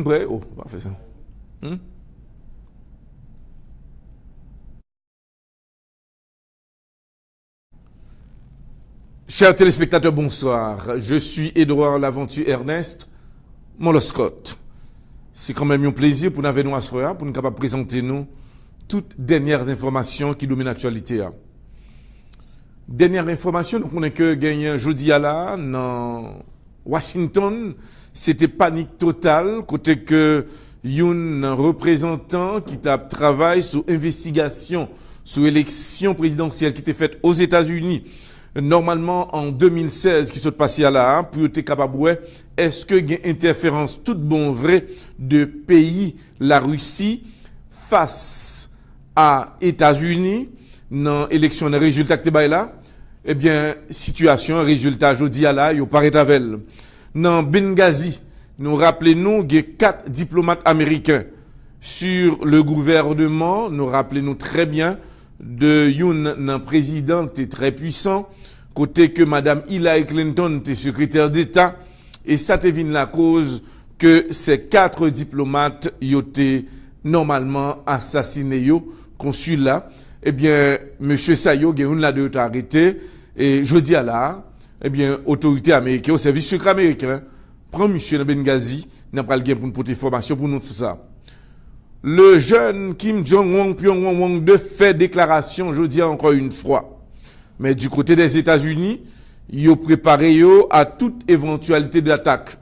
prêt? Oh, on va faire ça. Chers téléspectateurs, bonsoir. Je suis Édouard Laventure Ernest, Moloscott. C'est quand même un plaisir pour nous venir à ce soir, pour nous capables de présenter nous toutes dernières informations qui dominent l'actualité. Dernière information, nous connaissons que gagné jeudi à la, dans Washington, c'était panique totale, côté que un représentant qui travaille sur investigation, sur élection présidentielle qui était faite aux États-Unis, normalement en 2016, qui s'est passé à la, pour être capable, est-ce que il y a une interférence toute bon vrai de pays, la Russie, face à États-Unis, dans l'élection des résultats que tu là? Eh bien, situation, résultat, jeudi à la, il paraît avec. Dans Benghazi, nous rappelons qu'il y a 4 diplomates américains sur le gouvernement. Nous rappelons très bien de un président qui est très puissant, côté que Madame Hillary Clinton était secrétaire d'État. Et ça te vient la cause que ces 4 diplomates étaient normalement assassinés, consulat. Eh bien, monsieur Sayo, il y a une là de arrêté. Et je dis à là, eh bien, autorité américaine, au service secret américain, prend monsieur Benghazi, n'a pas le gain pour nous porter information pour nous tout ça. Le jeune Kim Jong-un, Pyongyang 2 fait déclaration, je dis encore une fois. Mais du côté des États-Unis, ils ont préparé à toute éventualité d'attaque.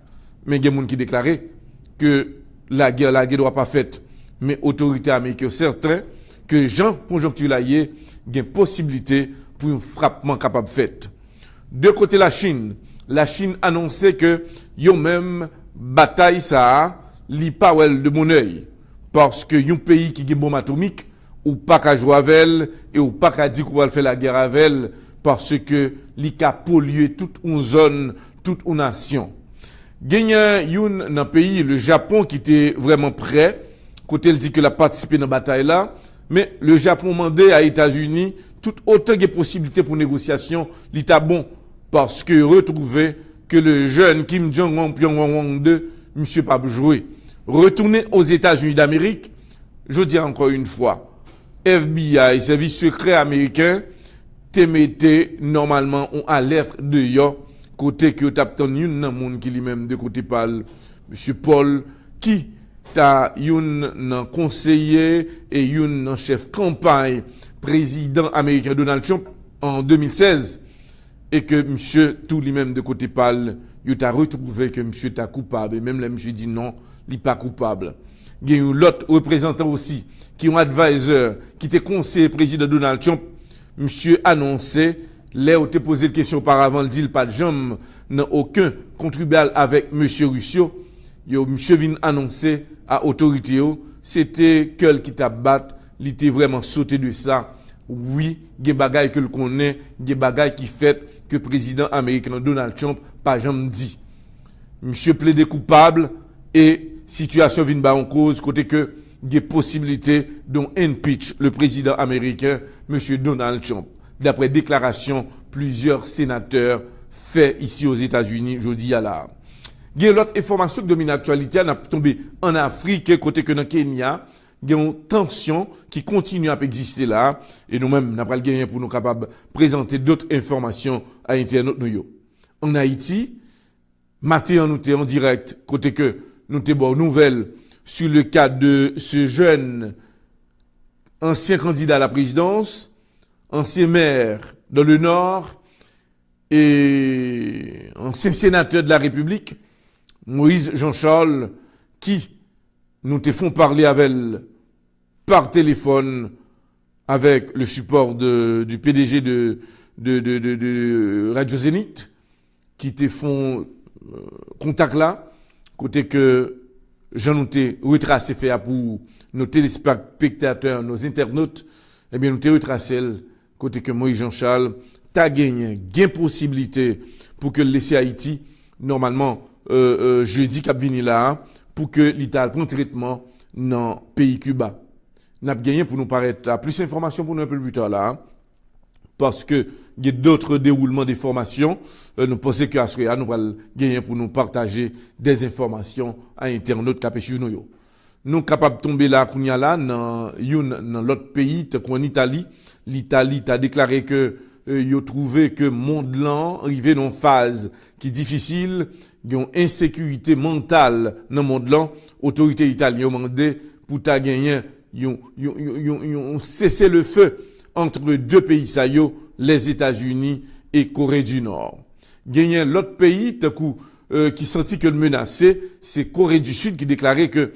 Mais il y a des gens qui déclaré que la guerre ne doit pas faite. Mais autorité américaine, certains, que Jean conjoncture là, il y a une possibilité pour un frappement capable de fait. De côté la Chine annonçait que yo même bataille ça li pas de mon œil parce que un pays qui a une bombe atomique ou pas qu'à jouer avec elle et ou pas qu'à dire qu'on va faire la guerre avec elle parce que li ka polluer toute une zone, toute une nation. Gagné un pays, le Japon, qui était vraiment prêt, côté il dit que la participé dans la bataille là, mais le Japon demandait à États-Unis toute autant de possibilités pour négociation, l'état bon, parce que retrouver que le jeune Kim Jong-un, Pyongyang 2, monsieur pas joué. Retourner aux États-Unis d'Amérique, je dis encore une fois, FBI, service secret américain, te mettez normalement en alerte de yo, côté que tu as un monde qui lui-même de côté parle, monsieur Paul, qui t'a un conseiller et un chef campagne président américain Donald Trump en 2016 et que monsieur tout lui-même de côté parle, il a retrouvé que monsieur est coupable et même là monsieur dit non, il n'est pas coupable. Il y a l'autre représentant aussi qui ont advisor qui était conseiller président Donald Trump, monsieur annoncé, là où tu posé une question auparavant, il dit pas de jambe, n'a aucun contribuable avec monsieur Russio, monsieur vient annoncer à autorité, c'était quel qui t'a battu, il était vraiment sauté de ça. Oui, il y a des bagailles que le connaît, il y a des bagailles qui fait que le président américain Donald Trump pas jamais dit. Monsieur plaidé coupable et situation vient bas en cause côté que il y a possibilité d'on impeach le président américain monsieur Donald Trump. D'après déclaration plusieurs sénateurs faits ici aux États-Unis jeudi à la. Il y a l'autre information qui domine l'actualité, on a tombé en Afrique côté que dans Kenya. Il y a une tension qui continue à exister là, et nous-mêmes, nous n'avons pas le gagné pour nous capables de présenter d'autres informations à Internet. En Haïti, matin, nous sommes en direct, côté que nous avons une nouvelle sur le cas de ce jeune ancien candidat à la présidence, ancien maire dans le Nord, et ancien sénateur de la République, Moïse Jean-Charles, qui nous te font parler avec elle par téléphone avec le support du PDG de Radio Zénith qui te font contact là côté que Jean nous te retracé fait pour nos téléspectateurs, nos internautes, eh bien nous te retracé côté que Moïse Jean-Charles t'a gagné possibilité pour que laisser Haïti normalement jeudi cap vini là pour que l'Italie prenne traitement dans le pays Cuba. N'a gagné pour nous paraître plus d'informations pour nous un peu plus tard là. parce que il y a d'autres déroulements des formations. Nous pensons que à nous allons gagner pour nous partager des informations à internautes qui suivent nous. Nous capables de tomber là, dans l'autre pays, en Italie. L'Italie a déclaré que ils ont trouvé que monde là arrivé dans une phase qui est difficile, il y a une insécurité mentale dans le monde là. Autorité italienne ont demandé pour ta gagner, ils ont cessé le feu entre deux pays ça les États-Unis et Corée du Nord. Gagner l'autre pays qui sentit que le menacé, c'est Corée du Sud qui déclarait que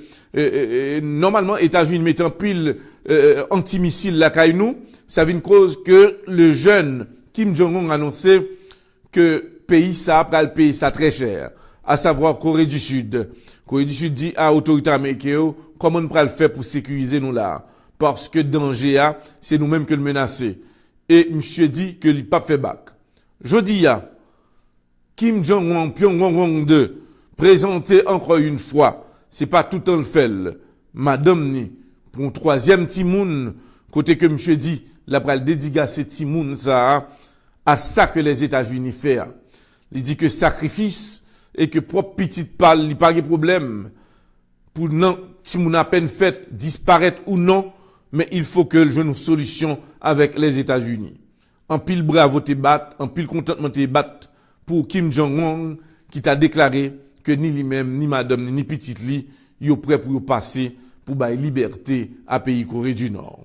normalement États-Unis mettant pile antimissile la caille ça vient une cause que le jeune Kim Jong-un a annoncé que pays ça va le payer ça très cher, à savoir Corée du Sud. Corée du Sud dit à l'autorité américaine comment on peut le faire pour sécuriser nous là, parce que danger c'est nous-mêmes que le menacer. Et monsieur dit que il pas fait bac. Jodi Kim Jong-un Pyongyang 2 présenté encore une fois, c'est pas tout un fait madame ni pour un troisième timoun côté que monsieur dit la pral dédicacer timoun ça à ça que les États-Unis font. Il dit que sacrifice et que propre petite parle, il pas de problème pour non timoun à peine fait disparaître ou non, mais il faut que je une solution avec les États-Unis. En pile bravo te battre, en pile contentement te battre pour Kim Jong-un qui t'a déclaré que ni lui-même, ni madame, ni petite li, yo prêt pour passer pour bailler liberté à pays Corée du Nord.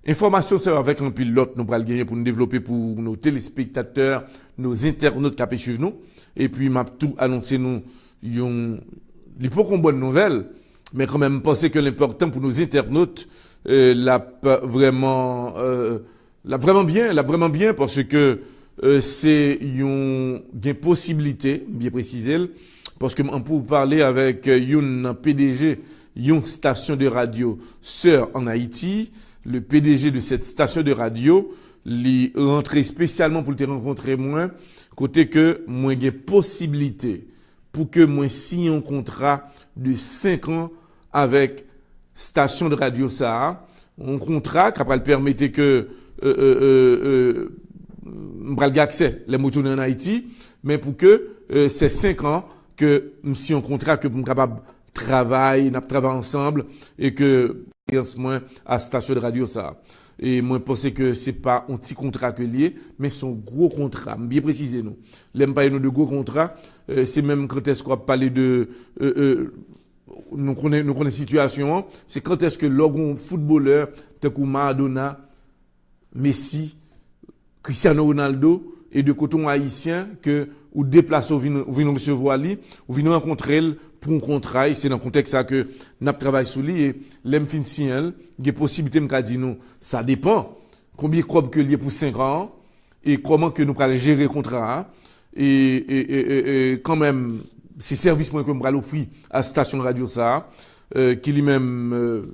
Information c'est avec un pilote nous pral gagner pour nous développer pour nos téléspectateurs, nos internautes qui suivent nous et puis m'a tout annoncé nous il faut qu'on bonne nouvelle mais quand même penser que l'important pour nos internautes l'a vraiment bien parce que c'est une possibilité bien précisé parce que on peut parler avec une PDG une station de radio sœur en Haïti. Le PDG de cette station de radio l'y rentré spécialement pour te rencontrer moi côté que moi j'ai possibilité pour que moi signe un contrat de 5 ans avec station de radio ça un contrat qui après permettait que m'bral accès les motos en Haïti mais pour que ces 5 ans que si un contrat que pour capable travailler ensemble et que moins à station de radio ça et moi penser que c'est pas un petit contrat que lié mais son gros contrat bien préciser nous l'aime pas nous de gros contrat c'est même quand est-ce qu'on va parler de nous connaît situation c'est quand est-ce que l'orgon footballeur tel que Maradona Messi Cristiano Ronaldo et de coton haïtien que ou déplacer ou venir recevoir lui ou venir rencontrer pour un contrat et c'est dans le contexte ça que n'a travaillé sur lui et l'aime fin signal il y a possibilité me dire nous ça dépend combien crop que lié pour 5 ans et comment que nous allons gérer le contrat et quand même ces services moi que nous allons offrir à la station de radio ça qui lui-même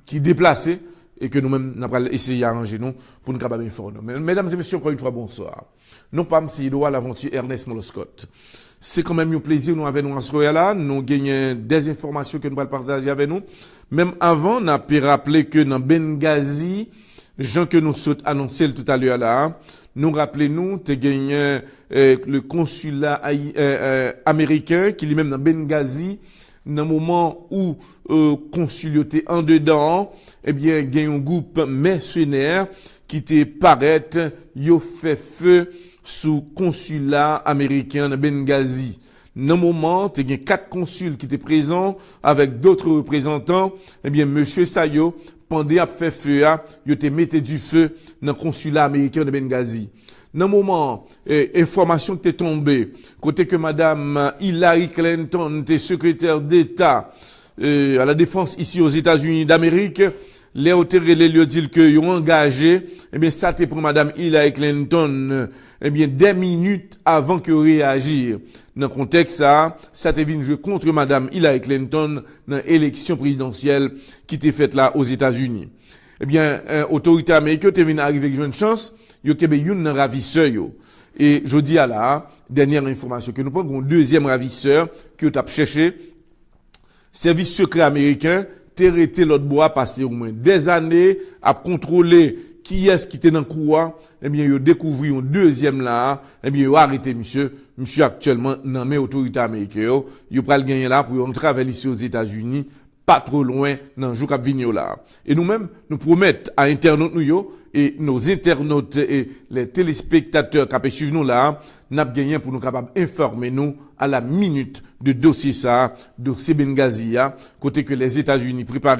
qui déplacé et que nous-mêmes nous allons essayer d'arranger nous pour nous capables informer. Mesdames et messieurs, encore une fois, bonsoir. Non pas M. Edouard l'aventure Ernest Moloscott. C'est quand même un plaisir nous avec nous en soirée là, nous gagnons des informations que nous allons partager avec nous. Même avant, on a pu rappeler que dans Benghazi, gens que nous sommes annoncés tout à l'heure là, nous rappelez-nous, tu gagné le consulat américain qui lui-même dans Benghazi dans le moment où consul était en dedans, eh bien, il y a un groupe mercenaire qui te paraît, yo fait feu sous consulat américain de Benghazi. Dans le moment, il y a 4 consuls qui étaient présents avec d'autres représentants, eh bien, monsieur Sayo, pendant à fait feu, yo te mettait du feu dans le consulat américain de Benghazi. Dans le moment, information qui est tombée, côté que madame Hillary Clinton était secrétaire d'État à la défense ici aux États-Unis d'Amérique, les auteurs les lui disent que ils ont engagé, eh bien, ça c'était pour madame Hillary Clinton, eh bien, des minutes avant que réagir. Dans le contexte ça était venu jouer contre madame Hillary Clinton dans l'élection présidentielle qui était faite là aux États-Unis. Eh bien, autorité américaine était venue arriver avec une chance, yo kebe yon ravisseur yo. Et je dis à la dernière information que nous prenons un deuxième ravisseur que tu as cherché. Service secret américain, t'arrêté l'autre bois passé au moins des années à contrôler qui est-ce qui était dans le couloir, eh bien, ils ont découvert un deuxième là, eh bien, ils ont arrêté monsieur actuellement dans les autorités américaines, ils ont pris le gagner là pour entrer avec ici aux États-Unis, pas trop loin dans le jour qui vient là. Et nous-mêmes, nous promettons à internautes nous et nos internautes et les téléspectateurs qui suivent nous là, nous avons gagné pour nous capables d'informer nous à la minute de dossier ça, dossier Benghazi, côté que les États-Unis préparent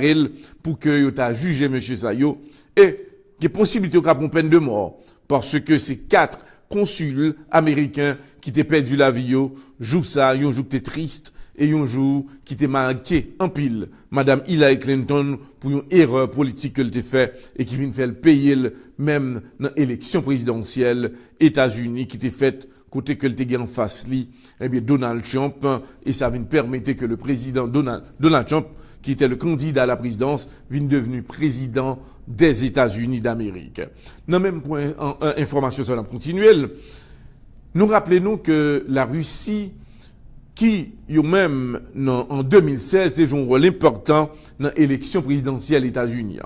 pour que ils t'a jugé monsieur Sayo et qu'il y ait possibilité de une peine de mort parce que ces 4 consuls américains qui t'ont perdu la vie, jouent ça, ils ont joué triste. Et un jour qui était marqué en pile Madame Hillary Clinton pour une erreur politique qu'elle a fait et qui vient faire payer même dans l'élection présidentielle États-Unis qui était faite côté qu'elle était en face li, eh bien Donald Trump et ça vient permettre que le président Donald Trump qui était le candidat à la présidence vienne devenu président des États-Unis d'Amérique. Dans même point information sur la continuelle, nous rappelons que la Russie qui, même en 2016, déjà un rôle important dans l'élection présidentielle des États-Unis.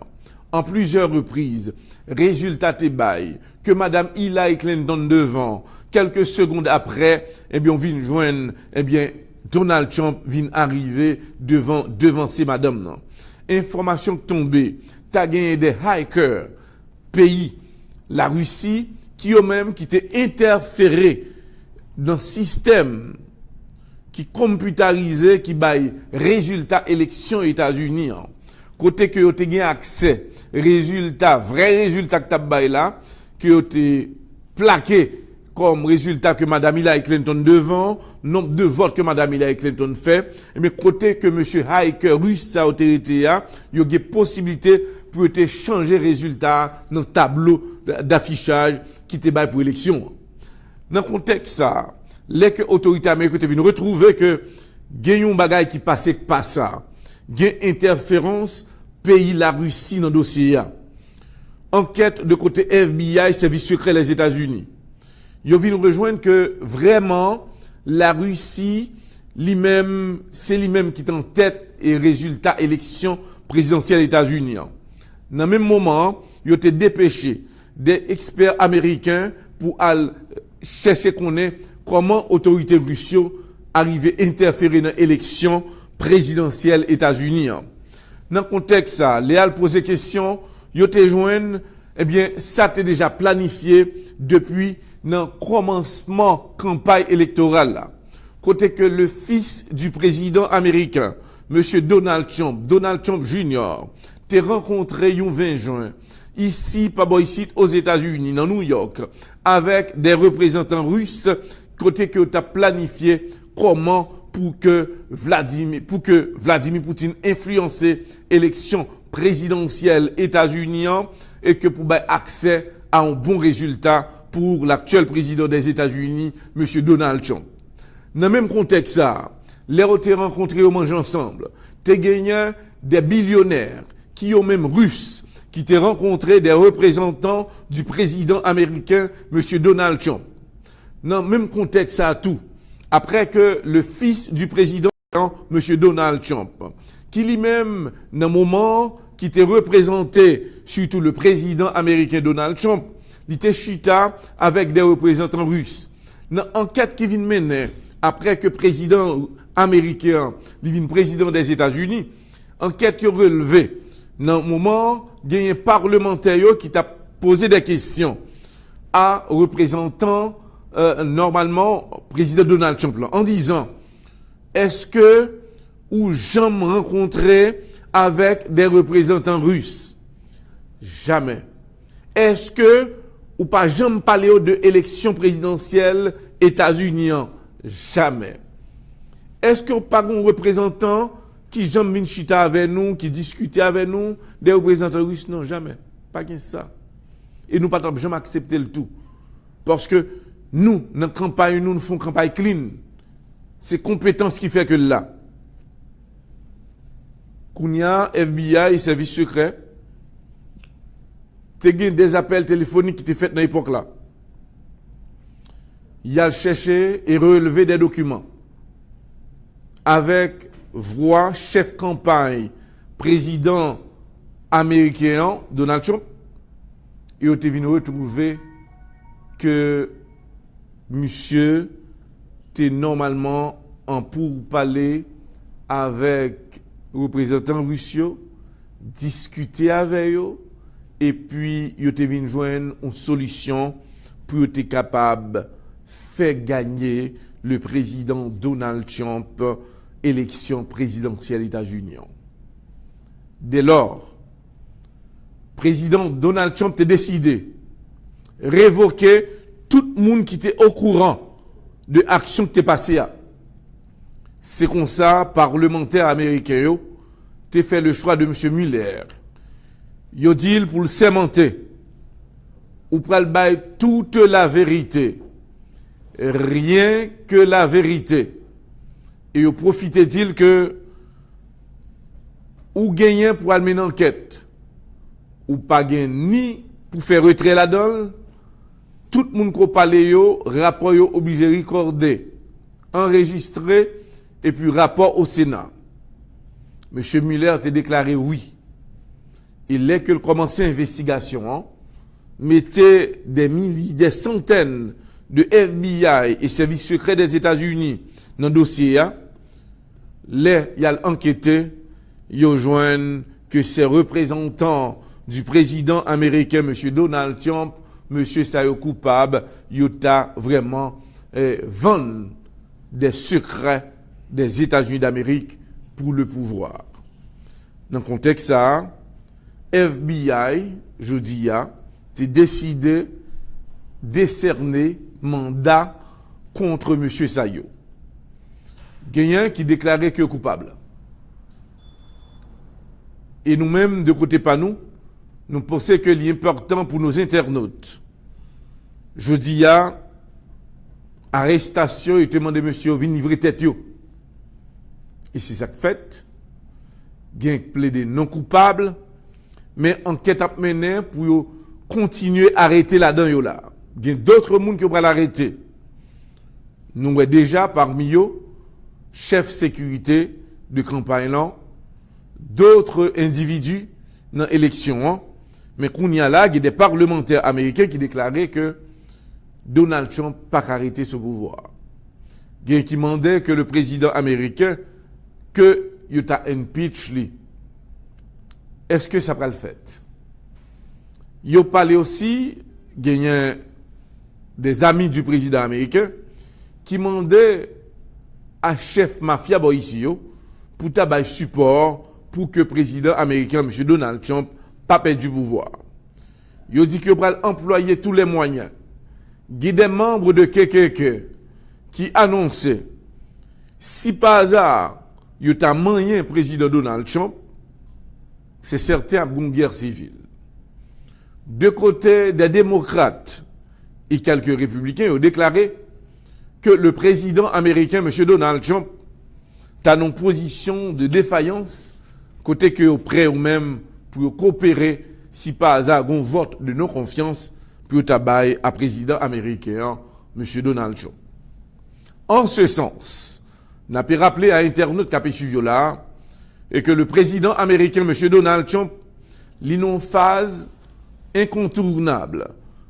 En plusieurs reprises, résultat est bail, que Madame Hillary Clinton devant, quelques secondes après, eh bien, on vient joindre, eh bien, Donald Trump vient arriver devant ces madames, non. Information tombée, t'as gagné des hackers, pays, la Russie, qui eux-mêmes, qui étaient interférés dans le système qui computarisé, qui baille résultat élection États-Unis. Côté que vous avez accès, vrai résultat que tu as baille là, que vous avez plaqué comme résultat que Madame Hillary Clinton devant, nombre de votes que Madame Hillary Clinton fait, mais côté que monsieur hacker russe sa autorité a, il y a des possibilités pour te changer résultat dans le tableau d'affichage qui te baille pour élection. Dans le contexte ça, les autorités américaines viennent retrouver que il y a un bagage qui passait pas ça. Il y a interférence pays la Russie dans le dossier. Enquête de côté FBI, service secret des États-Unis. Ils viennent rejoindre que vraiment la Russie, c'est lui-même qui est en tête et résultat élection présidentielle des États-Unis. Dans le même moment, ils ont été dépêchés des experts américains pour aller chercher comment autorité russe arrivent à interférer dans l'élection présidentielle États-Unis. Dans le contexte ça, Léal posait question, yo te joindre, eh bien, ça t'est déjà planifié depuis le commencement campagne électorale là. Côté que le fils du président américain, monsieur Donald Trump Jr., t'es rencontré le 20 juin, ici, aux États-Unis, dans New York, avec des représentants russes, côté que tu as planifié comment pour que Vladimir Poutine influence l'élection présidentielle États-Unis et que pour avoir accès à un bon résultat pour l'actuel président des États-Unis, monsieur Donald Trump. Dans le même contexte ça, les ont rencontrés au manger ensemble. Tu gagné des billionnaires qui ont même russes qui t'ont rencontré des représentants du président américain monsieur Donald Trump. Dans le même contexte ça tout. Après que le fils du président, M. Donald Trump, qui lui-même, dans le moment qui était représenté, surtout le président américain Donald Trump, il était chita avec des représentants russes. Dans l'enquête qui vient mener, après que le président américain, il vient président des États-Unis, enquête qui a relevé, dans le moment, il y a un parlementaire qui t'a posé des questions à représentant normalement, président Donald Trump, là, en disant, est-ce que ou jamais rencontré avec des représentants russes? Jamais. Est-ce que ou pas jamais parlé de élection présidentielle États-Unis? Jamais. Est-ce que pas un représentant qui jamais vient chita avec nous, qui discutait avec nous, des représentants russes? Non, jamais. Pas qu'un ça. Et nous pas jamais accepter le tout. Parce que nous, dans la campagne, nous faisons campagne clean. C'est compétence qui fait que là. Kounia, FBI, service secret, tu as des appels téléphoniques qui étaient faits dans l'époque là. Il a cherché et relevé des documents. Avec voix, chef campagne, président américain, Donald Trump, et on est venu retrouver que monsieur était normalement en pourparler avec représentants russes, discuter avec eux, et puis il était venu joindre une solution pour être capable de faire gagner le président Donald Trump élection présidentielle États-Unis. Dès lors, président Donald Trump a décidé de révoquer tout le monde qui était au courant de l'action qui était passée. C'est comme ça, parlementaire américain, a fait le choix de M. Mueller. Il a dit pour le sémenter, ou pour le bailler toute la vérité, rien que la vérité. Et il a profité de dire que ou gagner pour aller une enquête, ou pas gagner ni pour faire retrait la donne, tout le monde qui parle, rapport obligé de recorder, enregistrer, et puis rapport au Sénat. M. Mueller a déclaré oui. Il est que le commencer l'investigation, mettez des milliers, des centaines de FBI et services secrets des États-Unis dans le dossier. Là, il y a enquêté, il rejoint que ces représentants du président américain, M. Donald Trump, M. Sayo coupable, il a vraiment vendu des secrets des États-Unis d'Amérique pour le pouvoir. Dans le contexte ça, FBI, je dis, a décidé de décerner mandat contre M. Sayo. Gagnant qui déclarait que coupable. Et nous-mêmes, de côté pas nous pensons que l'important pour nos internautes. Je dis, arrestation, il demande monsieur, vin livrer tête yo. Et c'est ça que fait. Gain plaidé non coupable, mais enquête a mené pour continuer à arrêter là-dedans là. Il y a d'autres monde qui vont l'arrêter. Nous avons déjà parmi eux chef sécurité de campagne là, d'autres individus dans l'élection, mais qu'on y a là, il y a des parlementaires américains qui déclaraient que Donald Trump n'a pas arrêté ce pouvoir. Il y a qui demandait que le président américain que il a impeach lui. Est-ce que ça va le fait? Il a parlé aussi, il y a des amis du président américain qui demandaient à chef mafia ici pour tabac support pour que le président américain, M. Donald Trump, pas perdre du pouvoir. Il a dit qu'il va employer tous les moyens. Il y a des membres de KKK qui annonçaient, si par hasard, il y a moyen président Donald Trump, c'est certain une guerre civile. De côté des démocrates et quelques républicains ont déclaré que le président américain, M. Donald Trump, est en position de défaillance, côté que prêt ou même pour coopérer si par hasard un vote de non-confiance pour tabac à président américain, M. Donald Trump. En ce sens, n'a pas rappelé à internaute qui suivi là et que le président américain, M. Donald Trump, une phase incontournable,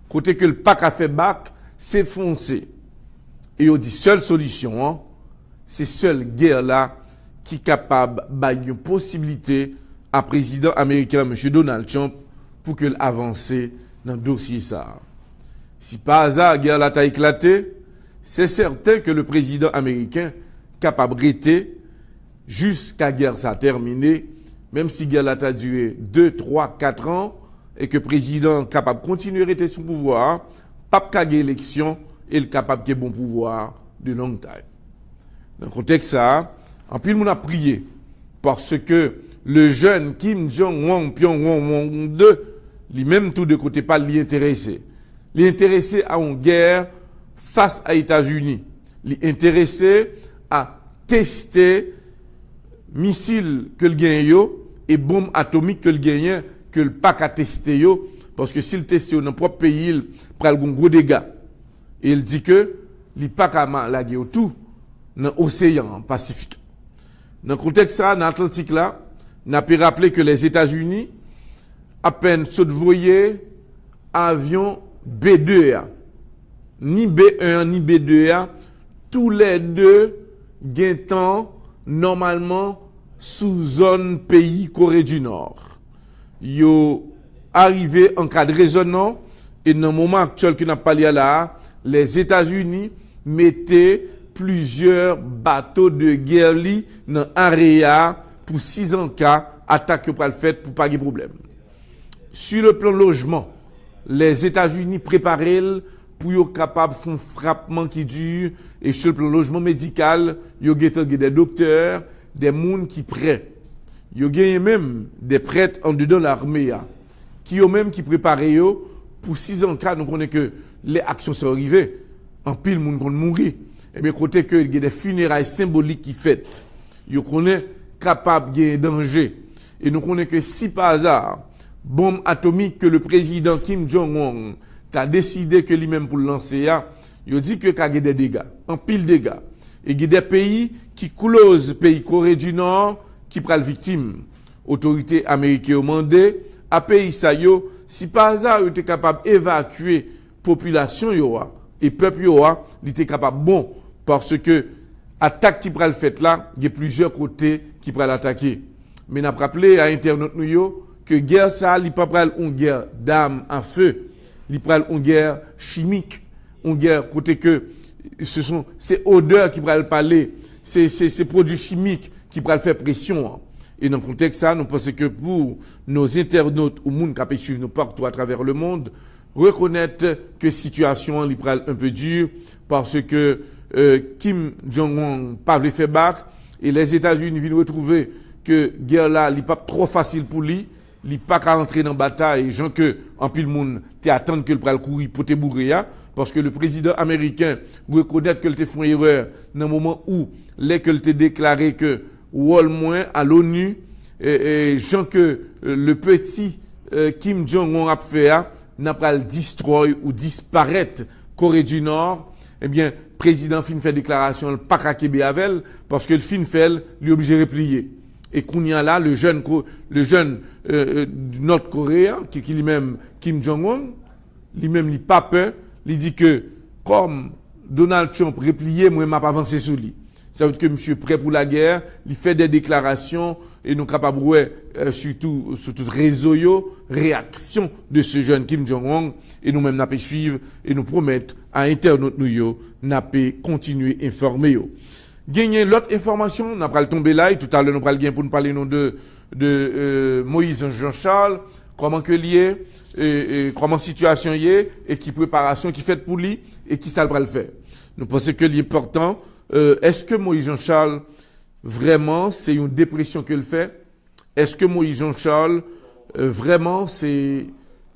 côté que le pack a fait bac, s'est foncé. Et on dit seule solution, c'est seule guerre là qui est capable de une possibilité à président américain, M. Donald Trump, pour qu'il avance dans le dossier ça. Si par hasard la guerre là a éclaté, c'est certain que le président américain capable de rester jusqu'à la guerre ça terminée, même si la guerre là a duré 2, 3, 4 ans, et que le président est capable de continuer à rester sous pouvoir, pas de gagner l'élection, et capable de bon pouvoir de long time. Dans le contexte ça, en plus, on a prié parce que le jeune Kim Jong-un Pyongyang 2, lui-même tout de côté pas l'intéressé. L'intéressé à une guerre face à États-Unis. L'intéressé à tester missiles que le gagne et bombes atomiques que le gagne que le pas à tester yo parce que s'il teste dans propre pays, il prend un gros dégâts. Et il dit que il pas qu'à la guerre tout dans l'océan Pacifique. Dans le contexte ça, dans l'Atlantique là, on a pu rappeler que les États-Unis, à peine se voyaient avion B2A. Ni B1 ni B2A, tous les deux gagnent normalement sous zone pays Corée du Nord. Yo arrivé en cas de raisonnement et dans le moment actuel que nous avons parlé là, les États-Unis mettaient plusieurs bateaux de guerre dans l'area pour 6 ans cas attaque pour le fait pour pas de problème. Sur le plan logement, les États-Unis préparent pour être capable de faire un frappement qui dure et sur le plan logement médical, ils ont des docteurs, des gens qui prêtent. Ils ont même des prêtres en dedans de l'armée qui ont même qui préparent pour 6 ans cas, nous connaissons que les actions sont arrivées. En pile, monde vont mourir. Et bien, côté que il y a des funérailles symboliques qui faites, ils connaissent capable de danger. Et nous connaissons que si par hasard, bombe atomique que le président Kim Jong-un a décidé que lui-même pour lancer, il dit que il y a des dégâts, en pile dégâts. Et il y a des pays qui closent pays Corée du Nord qui prennent victime. Autorités américaines ont demandé à pays ça yo, si par hasard ils étaient capables d'évacuer population et peuple ils étaient capables bon parce que attaque qui prend le fait là, il y a plusieurs côtés qui prennent l'attaquer. Mais n'a rappelé à internet nous que guerre ça, il pas prendre une guerre d'armes à feu, il prend une guerre chimique, une guerre côté que ce sont ces odeurs qui prennent parler, ces produits chimiques qui prennent faire pression. Et dans le contexte ça, nous pensons que pour nos internautes ou monde qui suivent nous partout à travers le monde, reconnaître que la situation est un peu dure parce que Kim Jong-un pas voulu faire back et les États-Unis viennent retrouver que guerre là n'est pas trop facile pour lui, il pas qu'à entrer dans la bataille, gens que en pile monde t'attend que le pral courir pour te bourrer parce que le président américain reconnaît que il te fait une erreur dans le moment où les que il te déclaré que ou au moins à l'ONU gens que le petit Kim Jong-un a fait n'a pas le destroy ou disparaître Corée du Nord, eh bien président fin fait déclaration pas qu'à Québec avec parce que le fin fait lui obligé de replier. Et qu'on y a là le jeune nord-coréen qui lui-même Kim Jong-un, lui-même il pas peur, il dit que comme Donald Trump replié, moi m'a pas avancé sur lui. Ça veut dire que monsieur prêt pour la guerre, il fait des déclarations et nous capables surtout sur tout réseau réaction de ce jeune Kim Jong-un et nous-mêmes n'a pas suivre et nous promettre à internaute nous n'a pas continuer informer yo. Gagner l'autre information, n'a pas le tomber là et tout à l'heure nous pas le gagner pour nous parler de Moïse Jean-Charles, comment que lié et comment situation y est et qui préparation qui fait pour lui et qui ça va le faire. Nous pensons que l'important est-ce que Moïse Jean-Charles, vraiment, c'est une dépression qu'il fait? Est-ce que Moïse Jean-Charles, vraiment, c'est...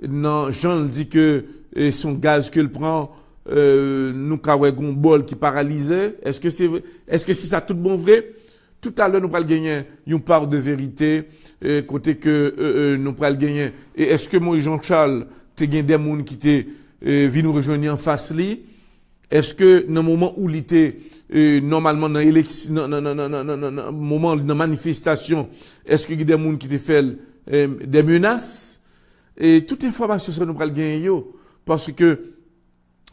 Non, Jean dit que son gaz qu'il prend, nous avons un bol qui paralysait. Est-ce que c'est ça tout bon vrai? Tout à l'heure, nous allons gagner une part de vérité, côté que nous allons gagner. Et est-ce que Moïse Jean-Charles, tu as des gens qui t'es vu nous rejoindre en face li? Est-ce que dans le moment où il était normalement dans l'élection, moment de manifestation, est-ce qu'il y a des gens qui te fait des menaces? Et toute information sur nous pral gagner parce que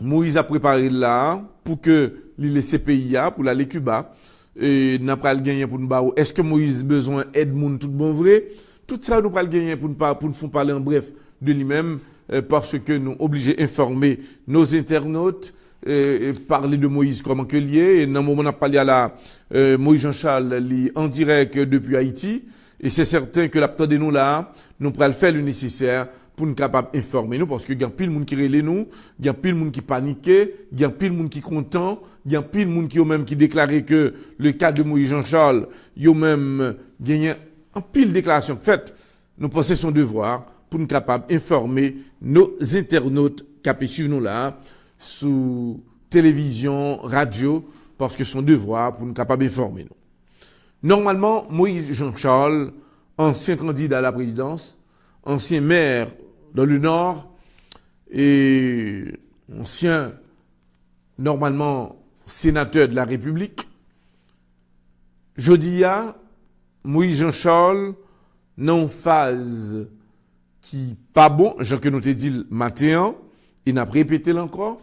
Moïse a préparé là pour que les CPI pour l'aller Cuba et n'a pas le gagner pour nous barrer. Est-ce que Moïse besoin aide moun tout bon vrai? Tout ça nous pral gagner pour nous faire parler en bref de lui-même parce que nous obligés d'informer nos internautes. Parler de Moïse comment que lié et dans le moment on a parlé à la Moïse Jean-Charles en direct depuis Haïti et c'est certain que l'attendez nous là nous pourrons faire le nécessaire pour nous capable informer nous parce que il y a pile monde qui relève nous, il y a pile monde qui paniquait, il y a pile monde qui content, il y a pile monde qui ont même qui déclaré que le cas de Moïse Jean-Charles, ils ont même gagné en pile déclaration faite. Nous pensons son devoir pour nous capable informer nos internautes qui suivent nous là sous télévision, radio, parce que son devoir pour nous capables d'informer nous. Normalement, Moïse Jean-Charles, ancien candidat à la présidence, ancien maire dans le Nord et ancien, normalement, sénateur de la République, jeudi, Moïse Jean-Charles, non phase qui pas bon, je que nous te dit le matin, il n'a répété encore,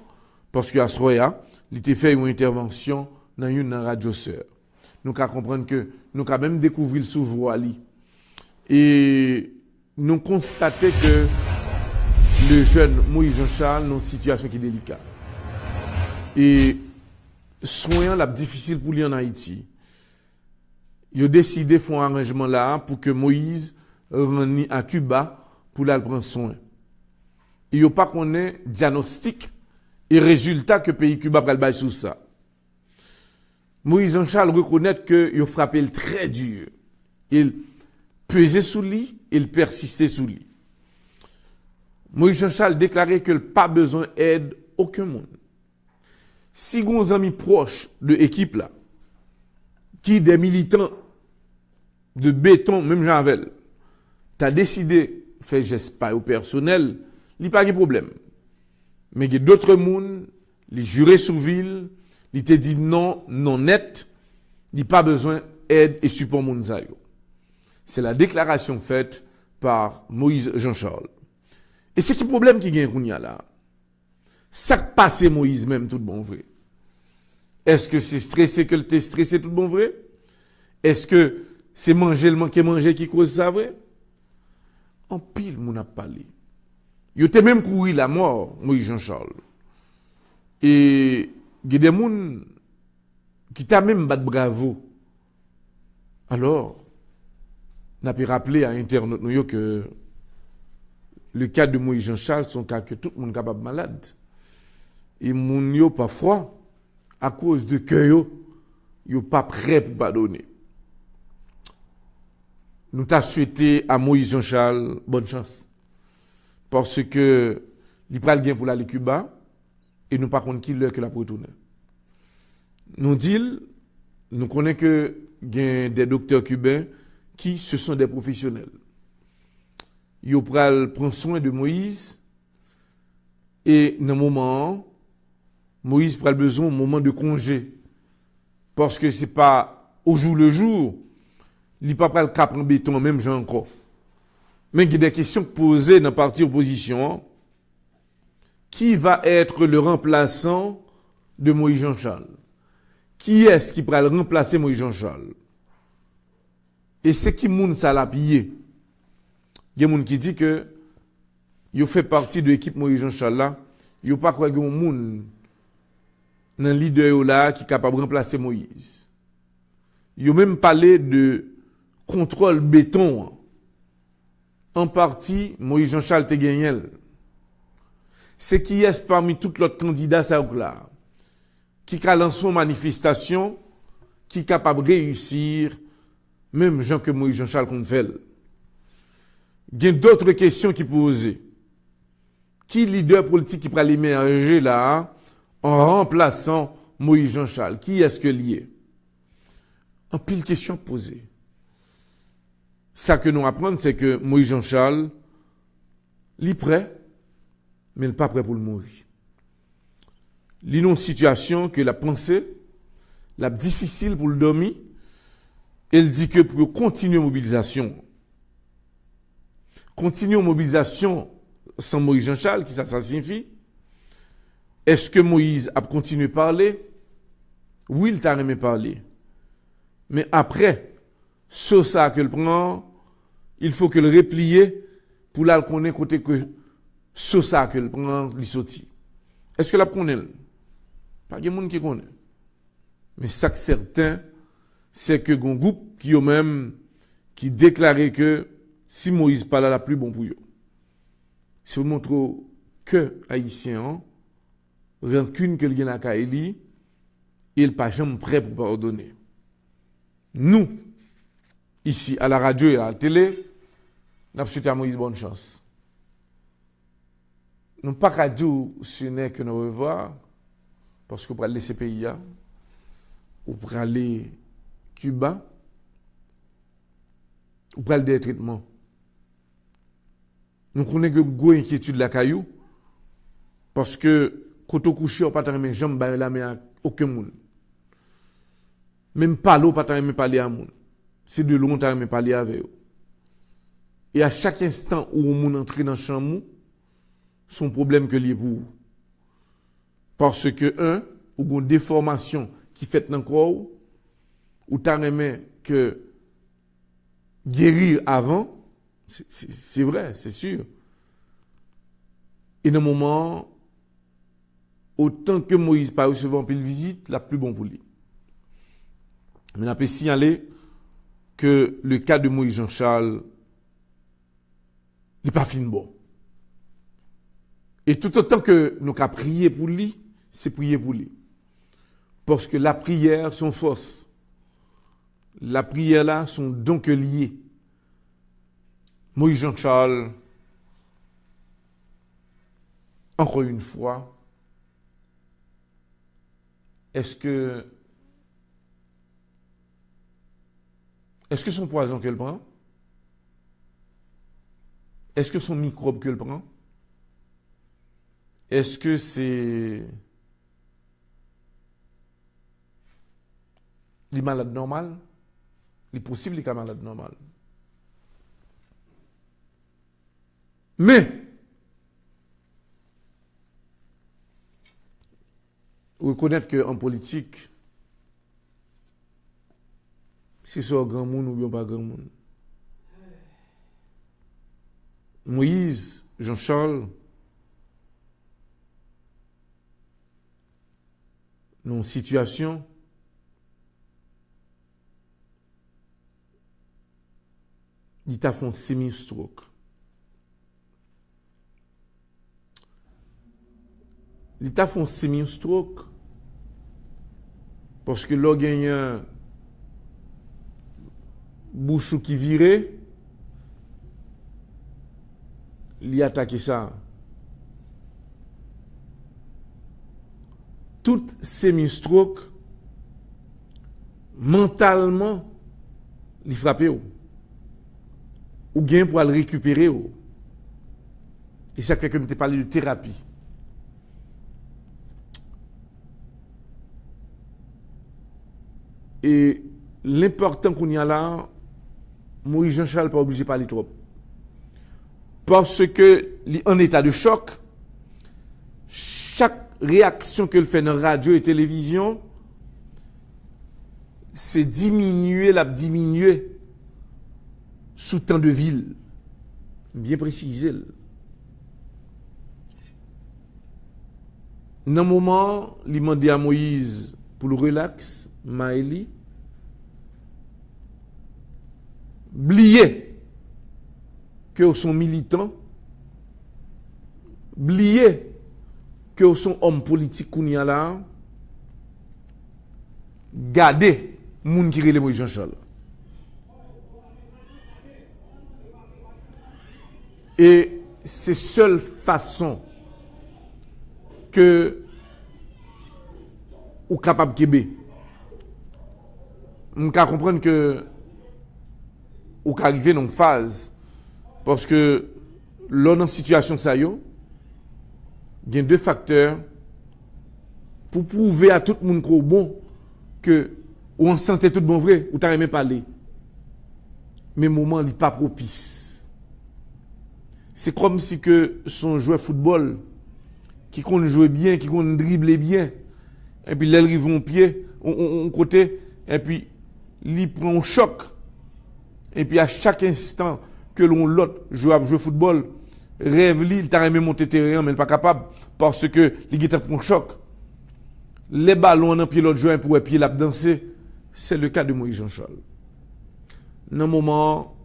parce qu'à ce moment-là, il a fait une intervention dans une radio sœur. Nous avons comprendre que nous avons même découvert le sous-voie. Et nous constatons que le jeune Moïse Jean-Charles est dans une situation qui est délicate. Et soyons la difficile pour lui en Haïti. Il a décidé de faire un arrangement là pour que Moïse rentre à Cuba pour la prendre soin. Il n'y a pas qu'on ait diagnostic et résultat que le pays Cuba va le bailler sur ça. Moïse Jean-Charles reconnaît qu'il a frappé le très dur. Il pesait sous lui, il persistait sous lui. Moïse Jean-Charles déclarait qu'il n'a pas besoin d'aide aucun monde. Si vos amis proches de l'équipe là, qui des militants de béton, même Jean-Vel, t'as décidé de faire geste pas au personnel, il n'y a pas de problème. Mais il y a d'autres gens, les jurés sous ville, ils te dit non, non net, il n'y a pas besoin d'aide et support Mounzayo. C'est la déclaration faite par Moïse Jean-Charles. Et c'est qui problème qui gagne là? Ça passe Moïse même tout bon vrai. Est-ce que c'est stressé que le t'es stressé tout bon vrai? Est-ce que c'est manger le manquer manger qui cause ça vrai? En pile mon a parlé. Il était même couru la mort Moïse Jean-Charles. Et il y a des gens qui t'a même battu bravo. Alors, on a pu rappeler à Internet que le cas de Moïse Jean-Charles, c'est un cas que tout le monde est capable malade. Et moun yo parfois, à cause de que yo pas prêt pour pardonner. Nous t'a souhaité à Moïse Jean-Charles bonne chance. Parce que il pral gain pour aller Cuba et nous pas contre qui l'heure que la pour retourner. Nous dit nous connaissons que gain des docteurs cubains qui ce sont des professionnels. Yo pral prend soin de Moïse et dans un moment Moïse pral besoin un moment de congé parce que c'est pas au jour le jour, il pas pral cap en béton même gens encore. Mais il y a des questions posées dans le parti opposition. Qui va être le remplaçant de Moïse Jean-Charles? Qui est-ce qui pourra remplacer Moïse Jean-Charles? Et c'est qui moun ça l'a pillé? Il y a des gens qui disent que il fait partie de l'équipe Moïse Jean-Charles là, il pas quoi que moun dans leader là qui est capable de remplacer Moïse. Il a même parlé de contrôle béton. En partie, Moïse Jean-Charles te gagné. C'est qui est parmi tous les autres candidats là, qui a lancé une manifestation, qui est capable de réussir, même gens que Moïse Jean-Charles qu'on fait. Il y a d'autres questions qui posent. Qui leader politique qui peut l'émerger là, en remplaçant Moïse Jean-Charles? Qui est-ce que lié? En pile question posée. Ça que nous apprenons, c'est que Moïse Jean-Charles, il est prêt, mais il n'est pas prêt pour le mourir. Il est dans une situation que la pensée, la difficile pour le dormir, elle dit que pour continuer la mobilisation sans Moïse Jean-Charles, qui ça signifie? Est-ce que Moïse a continué à parler? Oui, il t'a aimé parler. Mais après, ce ça que le prend, il faut que le replier pour la connaître côté que ce ça que le prend, il sorti. Est-ce que la connaît? Pas de monde qui connaît. Mais ça que certain, c'est que un groupe qui même qui déclarait que si Moïse parle la plus bon pour eux. Si vous montrez que haïtien rancune que le gen a Kaeli, il pas jamais prêt pour pardonner. Nous ici à la radio et à la télé, nous avons souhaité à Moïse bonne chance. Nous pas qu'à dire ce n'est que nous revoir parce que pour aller laisser pays ou pour aller Cuba ou pour aller des traitements. Nous connaissons que gros inquiétude la caillou parce que quand on couche on pas même jambe la main à aucun monde. Même pas l'eau pas même parler à monde. C'est de l'eau on t'a même parler avec eux. Et à chaque instant où on entre dans le champ, son problème que lié pour vous. Parce que, ou une déformation qui fait dans le corps, ou t'as aimé que guérir avant, c'est vrai, c'est sûr. Et dans le moment, autant que Moïse pas recevoir une visite, la plus bon pour lui. Mais on peut signaler que le cas de Moïse Jean-Charles n'est pas fin bon. Et tout autant que nous avons prié pour lui, c'est prier pour lui. Parce que la prière, son force. La prière là, sont donc liées. Moïse Jean-Charles, encore une fois, est-ce que son poison qu'elle prend? Est-ce que son microbe qu'elle prend? Est-ce que c'est les malades normales? Il est possible qu'il y ait malade normal. Mais, reconnaître qu'en politique, si c'est un grand monde ou bien pas grand monde. Moïse, Jean-Charles, dans une situation il t'a fait un semi-stroke. Il t'a fait un semi-stroke parce que là, il y a un bouchou qui virait, il a attaqué ça. Tout semi-stroke, mentalement, il frappait. Ou bien pour le récupérer. Et ça, quelqu'un m'a parlé de thérapie. Et l'important qu'on y a là, Moïse Jean-Charles pas obligé de parler trop. Parce que, en état de choc, chaque réaction qu'il fait dans la radio et télévision, c'est diminuer sous temps de ville. Bien précisé. Dans un moment, il m'a dit à Moïse pour le relax, Maëli, oubliez que vous sont militants, oubliez que vous sont hommes politiques qu'on y a là, gardez moun qui relève Moïse Jean-Charles. Et c'est seule façon que ou capable Québec. On peut comprendre que ou qu'arriver dans une phase parce que là dans situation ça yo, il y a deux facteurs pour prouver à tout le monde qu'on bon que ou en santé tout bon vrai ou t'as aimé parler. Mais moment n'est pas propice. C'est comme si que son joueur football qui compte jouer bien, qui compte dribbler bien, et puis là, ils vont pied, on côté, et puis il prend un choc. Et puis à chaque instant que l'autre joue à jouer football, rêve il t'a aimé monter terrain, mais il n'est pas capable parce que il prend un choc. Les ballons dans pied l'autre joueur pour pied la danser, c'est le cas de Moïse Jean-Charles. Dans un moment,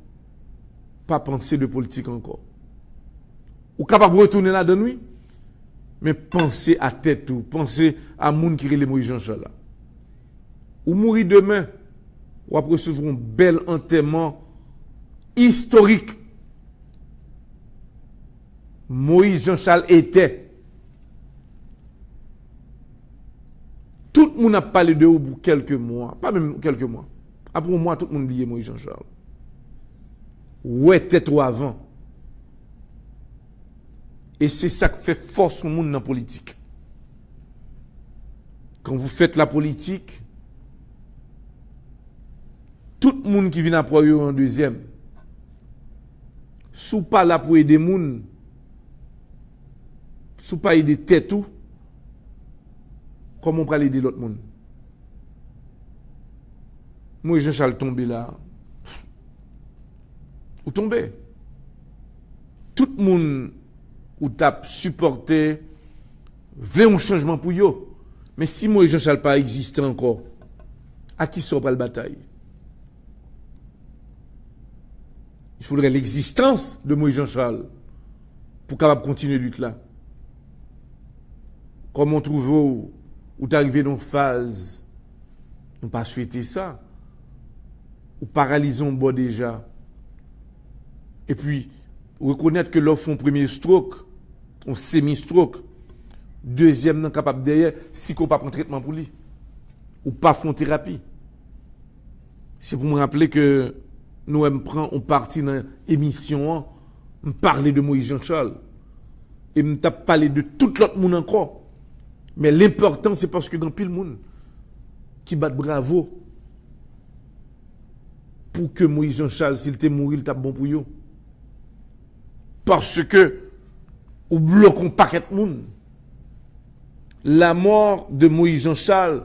pas penser de politique encore. Ou capable de retourner là de nuit, mais pensez à tête tout, pensez à moun qui relève Moïse Jean-Charles. Ou mourir demain, ou après recevoir un bel enterrement historique. Moïse Jean-Charles était. Tout le monde a parlé de vous pour quelques mois, pas même quelques mois. Après moi, tout le monde oublie Moïse Jean-Charles. Où était-vous avant? Et c'est ça qui fait force au monde dans la politique. Quand vous faites la politique, tout le monde qui vient après en deuxième, sous pas là pour aider moun, sous pas aider tête tout, comment on peut aider l'autre monde? Moi, Jean-Charles tombé là. Ou tombé. Tout le monde ou tape supporté, veut un changement pour yo. Mais si moi Jean-Charles pas existe encore, à qui sort pas la bataille? Il faudrait l'existence de Moïse Jean-Charles pour capable continuer la lutte là. Comment on trouve ou t'arrives dans une phase, nous pas souhaiter ça, ou paralysons bon déjà. Et puis, reconnaître que l'offre un premier stroke, un semi-stroke, deuxième non capable derrière, si qu'on pas prendre traitement pour lui, ou pas font thérapie. C'est pour me rappeler que nous on parti dans l'émission, on parlait de Moïse Jean-Charles, et on t'a parlé de tout l'autre monde encore. Mais l'important, c'est parce que dans pile monde qui bat bravo pour que Moïse Jean-Charles, s'il était mort, il tape bon pour eux. Parce que, ou bloquons paquet de monde. La mort de Moïse Jean-Charles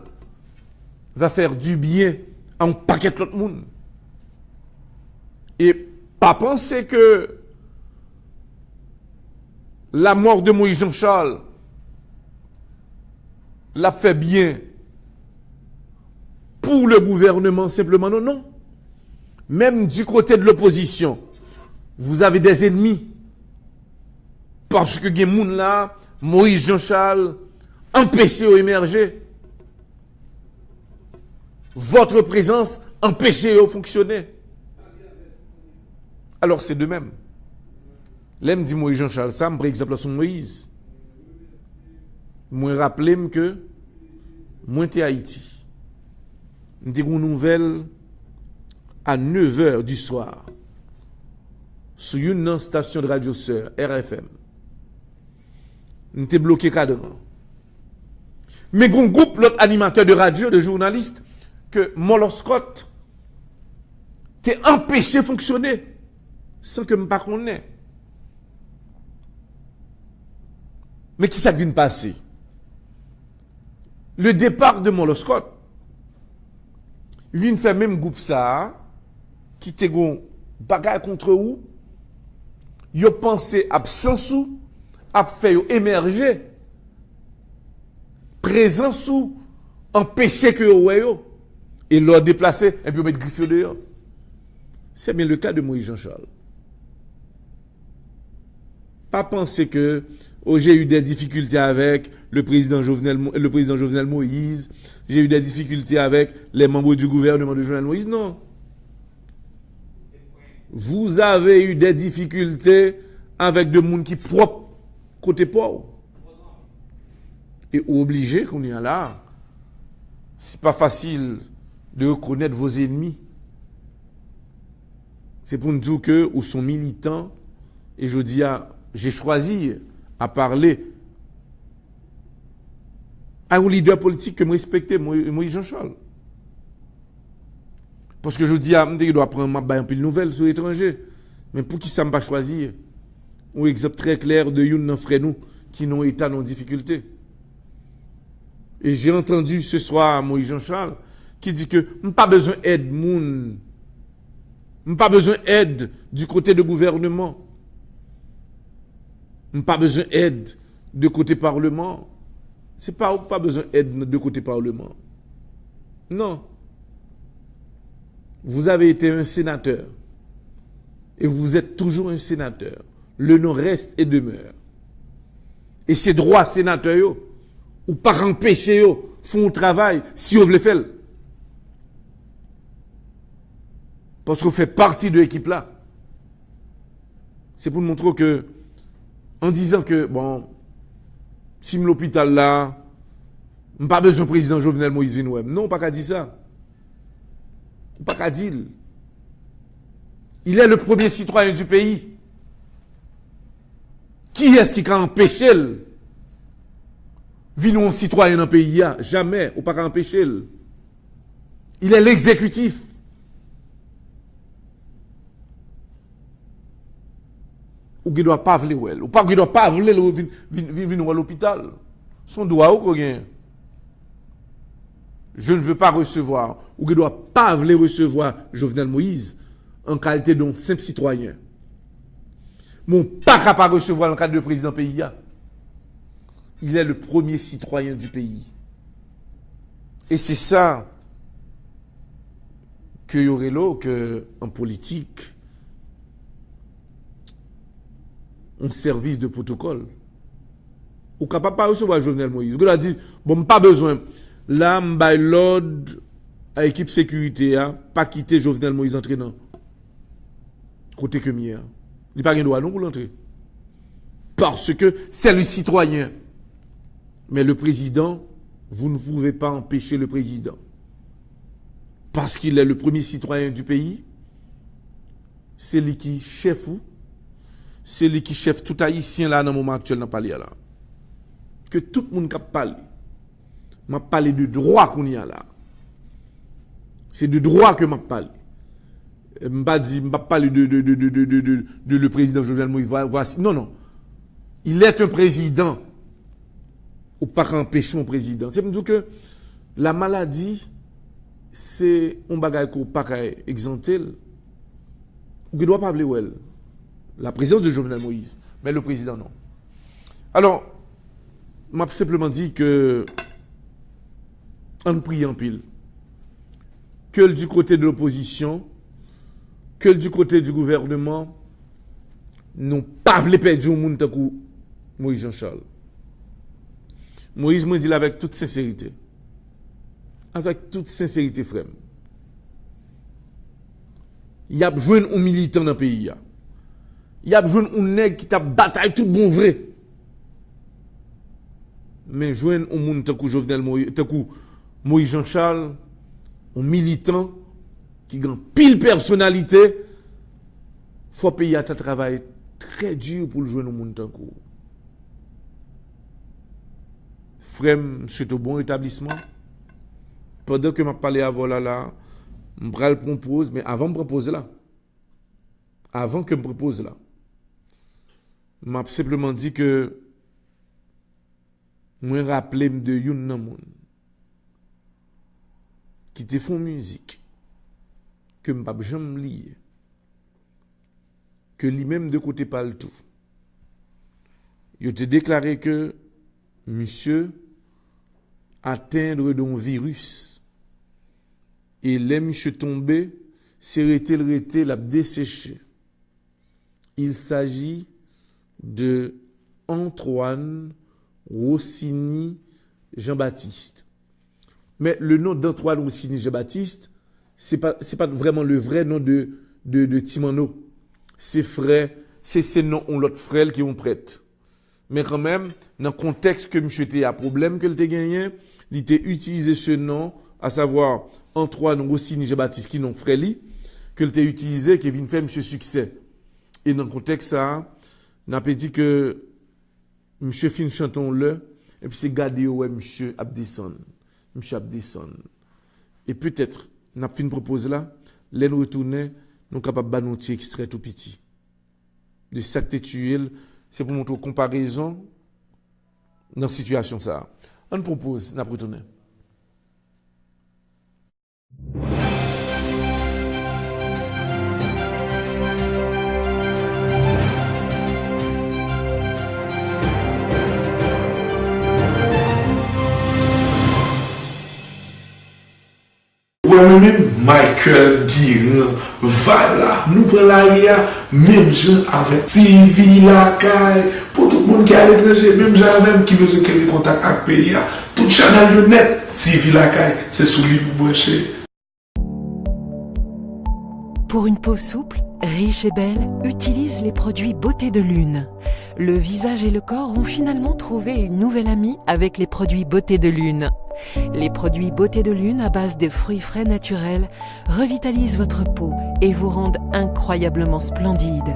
va faire du bien à un paquet de monde. Et pas penser que la mort de Moïse Jean-Charles l'a fait bien pour le gouvernement simplement. Non, non. Même du côté de l'opposition, vous avez des ennemis. Parce que gen moun là, Moïse Jean-Charles, empêché d'émerger. Votre présence empêché de fonctionner. Alors c'est de même. L'aime dit Moïse Jean-Charles, ça, par exemple, sur Moïse. Moi, rappelez-moi que moi, j'étais à Haïti. J'ai une nouvelle à 9h du soir sur une station de radio sœur, RFM. J'étais bloqué cadre. Mais un groupe, l'autre animateur de radio, de journaliste, que Molo Scott t'est empêché de fonctionner sans que je ne pas connaisse. Mais qui s'est passé? Le départ de Molo Scott vient faire même groupe ça qui te gon bagarre contre ou yo pensé absence ou a fait émerger présence ou empêcher que yo et leur déplacer et puis mettre griffe dehors. C'est bien le cas de Moïse Jean-Charles. Pas penser que j'ai eu des difficultés avec le président Jovenel Moïse, j'ai eu des difficultés avec les membres du gouvernement de Jovenel Moïse, non. Vous avez eu des difficultés avec des gens qui propres côté pauvre. Et obligé qu'on y a là, c'est pas facile de reconnaître vos ennemis. C'est pour nous dire que ou sont militants et je dis j'ai choisi à parler à un leader politique que je respecte, Moïse Jean-Charles. Parce que je dis je dois prendre un peu de nouvelles sur l'étranger. Mais pour qui ça ne pas choisir? Un exemple très clair de yon frère nous qui n'ont été en difficulté. Et j'ai entendu ce soir Moïse Jean-Charles qui dit que nous pas besoin d'aide moun. Nous pas besoin d'aide du côté du gouvernement. Nous pas besoin d'aide de côté parlement. C'est pas besoin d'aide de côté parlement. Non. Vous avez été un sénateur. Et vous êtes toujours un sénateur. Le nom reste et demeure. Et ces droits sénateurs, ou pas empêcher, font un travail si vous voulez faire. Parce que vous faites partie de l'équipe là. C'est pour nous montrer que, en disant que, bon, si l'hôpital là, pas besoin de président Jovenel Moïse Vinouem. Non, pas qu'à dire ça. Pas qu'à dire. Il est le premier citoyen du pays. Qui est-ce qui a empêché Vinou un citoyen dans le pays? Jamais, ou pas qu'à empêcher. Il est l'exécutif. ou qui doit pas vouloir ou pas qui doit pas vouloir venir à l'hôpital. Son droit ou rien. Je ne veux pas recevoir ou qui doit pas vouloir recevoir Jovenel Moïse en qualité d'un simple citoyen. Mon pas capable de recevoir en cadre de président pays. Il est le premier citoyen du pays. Et c'est ça que y aurait là que en politique un service de protocole. Ou capable pas recevoir Jovenel Moïse. Vous a dit bon pas besoin. Là m'bail l'ordre à équipe sécurité pas quitter Jovenel Moïse entrer dans côté que mien. Il pas rien droit non pour l'entrer. Parce que c'est le citoyen. Mais le président, vous ne pouvez pas empêcher le président. Parce qu'il est le premier citoyen du pays. C'est lui qui chef ou. C'est lui qui chef tout haïtien là dans le moment actuel dans le palais là. Que tout le monde a parlé. M'a parlé de droit qu'on y a là. C'est de droit que m'a parlé. M'a parlé de le président Jovenel Moïse. Voici. Non, non. Il est un président. Ou pas empêcher un président. C'est pour dire que la maladie, c'est un bagage qu'on pas exempter. Ou qui doit pas vouloir la présence de Jovenel Moïse. Mais le président, non. Alors, m'a simplement dit que on prie en pile. Que du côté de l'opposition, que du côté du gouvernement, n'ont pas voulu perdre au monde tant que Moïse Jean-Charles. Moïse me dit avec toute sincérité. Avec toute sincérité, frère. Il y a besoin d'un militant dans le pays. Il y a besoin d'un nègre qui t'a bataille tout bon vrai. Mais joindre un monde tant que Jovenel Moïse, tant que Moïse Jean-Charles, un militant qui a pile personnalité, faut payer à travail très dur pour le joindre un monde tant que. Frère, c'est un bon rétablissement. Pendant que je parle à voilà là, je le propose, mais avant de me proposer là, avant que je me propose là, je m'a simplement dit que je me rappelle de Youn Namoun qui te font musique, que je ne peux jamais lire, que lui-même de côté parle tout. Il te déclaré que monsieur atteindre d'un virus. Et les monsieur tombé, c'est le l'a desséché. Il s'agit de Antoine Rossini Jean-Baptiste. Mais le nom d'Antoine Rossini Jean-Baptiste, c'est pas vraiment le vrai nom de Timano. C'est frère, c'est nom on l'autre frère qui ont prête. Mais quand même, dans le contexte que monsieur était à problème que le gagné, il était utilisé ce nom, à savoir Antoine Rossini Jean-Baptiste qui non frère li, que le utilisé qui vient faire monsieur succès. Et dans le contexte ça, on a dit que monsieur fin chanton le et puis c'est gardé ouais monsieur Abdesson. Monsieur Abdesson. Et peut-être n'a fin propose là, les nous retourner, nous capable de un extrait tout petit. De cette tuile. C'est pour montrer comparaison dans la situation ça. On propose, n'a retourner. Michael Guirin, voilà, nous prenons la même gens avec TV, la caille, pour tout le monde qui est à l'étranger, même gens avec qui veut se créer des contacts avec le pays, tout channel net, TV, la caille, c'est sous lui pour brancher. Pour une peau souple, riche et belle, utilise les produits Beauté de Lune. Le visage et le corps ont finalement trouvé une nouvelle amie avec les produits Beauté de Lune. Les produits Beauté de Lune à base de fruits frais naturels revitalisent votre peau et vous rendent incroyablement splendide.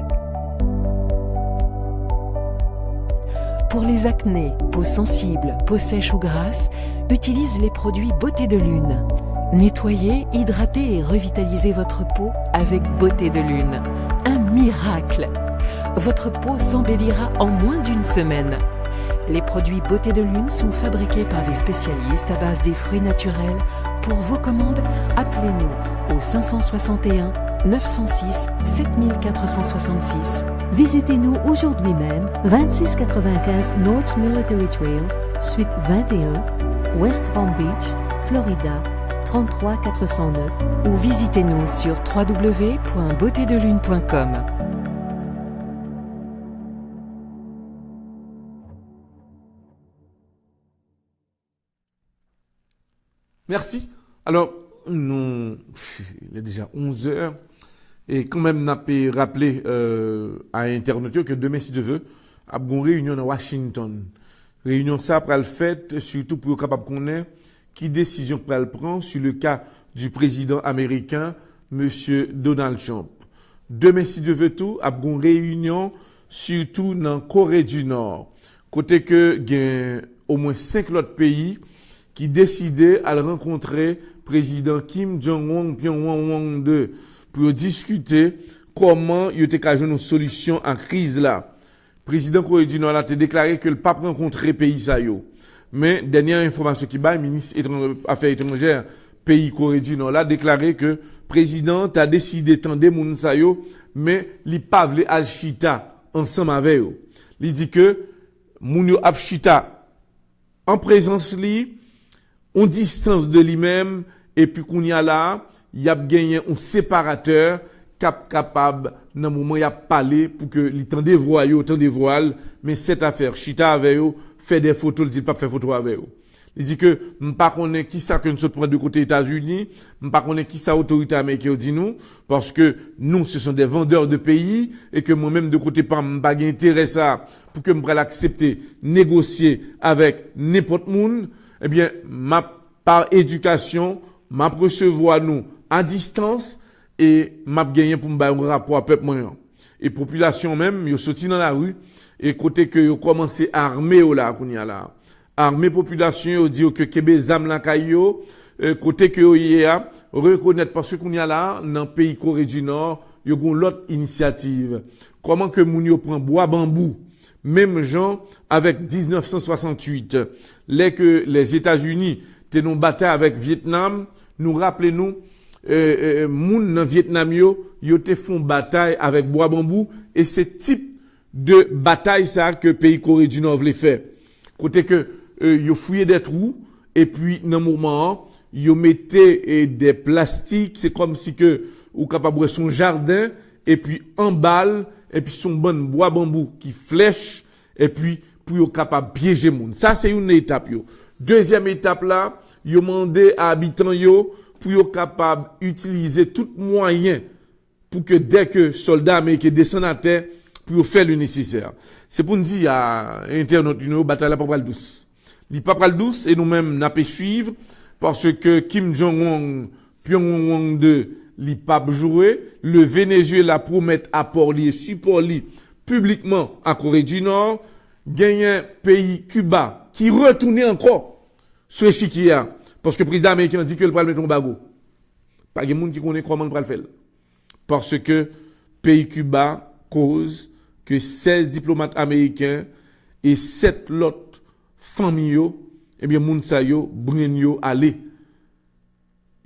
Pour les acnés, peau sensible, peau sèche ou grasse, utilise les produits Beauté de Lune. Nettoyez, hydratez et revitalisez votre peau avec Beauté de Lune. Un miracle! votre peau s'embellira en moins d'une semaine. Les produits Beauté de Lune sont fabriqués par des spécialistes à base des fruits naturels. Pour vos commandes, appelez-nous au 561 906 7466. Visitez-nous aujourd'hui même, 2695 North Military Trail, suite 21, West Palm Beach, Florida, 33409. Ou visitez-nous sur www.beautédelune.com. Merci. Alors, il est déjà 11 heures. Et quand même, n'a pas rappelé à Internet que demain, si Dieu veut, à une réunion à Washington. Réunion ça après le fait, surtout pour être capable de connaître qui décision pour le prendre sur le cas du président américain, Monsieur Donald Trump. Demain, si Dieu veut tout, à une réunion, surtout dans la Corée du Nord. Côté que, il y a au moins 5 autres pays qui décidaient à rencontrer président Kim Jong-un Pyongyang 2 pour discuter comment il était qu'à une solution à crise là. Président Corée du Nord a déclaré que le pape rencontrait pays ça yo. Mais dernière information qui bat, le ministre des Affaires étrangères pays Corée du Nord a déclaré que président a décidé tendre moun sa yo, mais li pa vle al chita ensemble avec yo. Il dit que moun yo ap chita en présence li, en distance de lui-même, et puis qu'on y a là, il y a gagné un séparateur capable, dans le moment, il y a parlé pour que les temps des voiles, mais cette affaire, chita avec eux, fait des photos, il dit pas faire photo avec eux. Il dit que, m'pas connaît qui ça que nous sommes de côté États-Unis, m'pas connaît qui ça autorité américaine dit nous, parce que nous, ce sont des vendeurs de pays, et que moi-même de côté pas m'pas intérêt ça, pour que m'pas l'accepter, négocier avec n'importe monde, eh bien, par éducation, m'a recevoir nous à distance et m'a gagné pour me un rapport à peuple moyen. Et population même, yo sorti dans la rue et côté que yo commencé à armer là qu'on y a là. Armer population yo dit que kebe zam la kayo côté que yo y a reconnaître parce que qu'on y a là dans pays Corée du Nord, yo gon l'autre initiative. Comment que moun yo prend bois bambou. Même gens avec 1968, les États-Unis étaient en bataille avec Vietnam, nous rappelons moun dans Vietnam yo te font bataille avec bois bambou et c'est type de bataille ça que pays Corée du Nord voulait faire. Côté que yo fouillé des trous et puis dans moment yo mettait des plastiques, c'est comme si que ou capable son jardin et puis en balle et puis son bon bois bambou qui flèche et puis pour yo capable piéger moun. Ça c'est une étape yo. Deuxième étape là, yo mandé à habitants yo pour yo capable utiliser tout moyen pour que dès que soldats américains descendent à terre pour yo faire le nécessaire. C'est pour nous dire à internaute une bataille la pas douce. Li pas douce et nous-mêmes n'a pas suivre parce que Kim Jong-un Pyongyang 2 li pas jouer, le Venezuela promet apport li et support li publiquement à Corée du Nord, gagne un pays Cuba qui retourne encore sur l'échiquier parce que le président américain dit que le va mettre un bago. Pas de monde qui connaît comment le faire. Parce que pays Cuba cause que 16 diplomates américains et 7 autres familles eh bien moun sa yo brin yo aller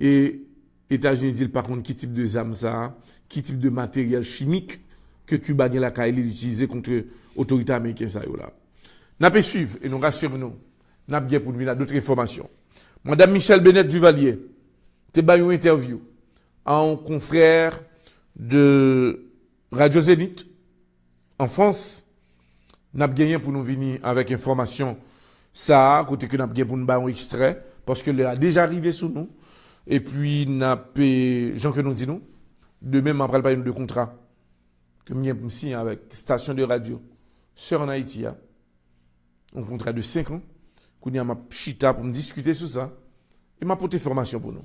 et États-Unis dit par contre qui type de armes ça, qui type de matériel chimique que Cuba gen la kaili utiliser contre autorité américaine ça yo là. N'a pas suivre et nous rassurons nous. N'a bien pour nous venir d'autres informations. Madame Michel Bennett Duvalier te ba une interview à un confrère de Radio Zénith en France. N'a gagné pour nous venir avec information ça côté que n'a gagné pour nous ba un extrait parce que le a déjà arrivé sous nous. Et puis, n'a pas, Jean que nous dit nous, de même après le bail de contrat, que nous avons signé avec station de radio, Sœur en Haïti, un contrat de 5 ans, qu'on y a ma chita pour me discuter sur ça, et m'a porté formation pour nous.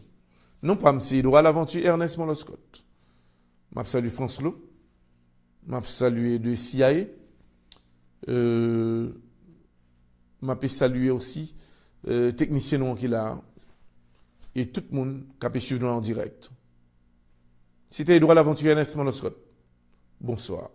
Non pas m'si, droit à l'aventure Ernest Moloscott. M'a salué France Lo, m'a salué de CIA, m'a salué aussi, technicien non qui l'a, et tout le monde qui a pu suivre en direct. C'était Droit à l'aventure Ernest Moloscott. Bonsoir.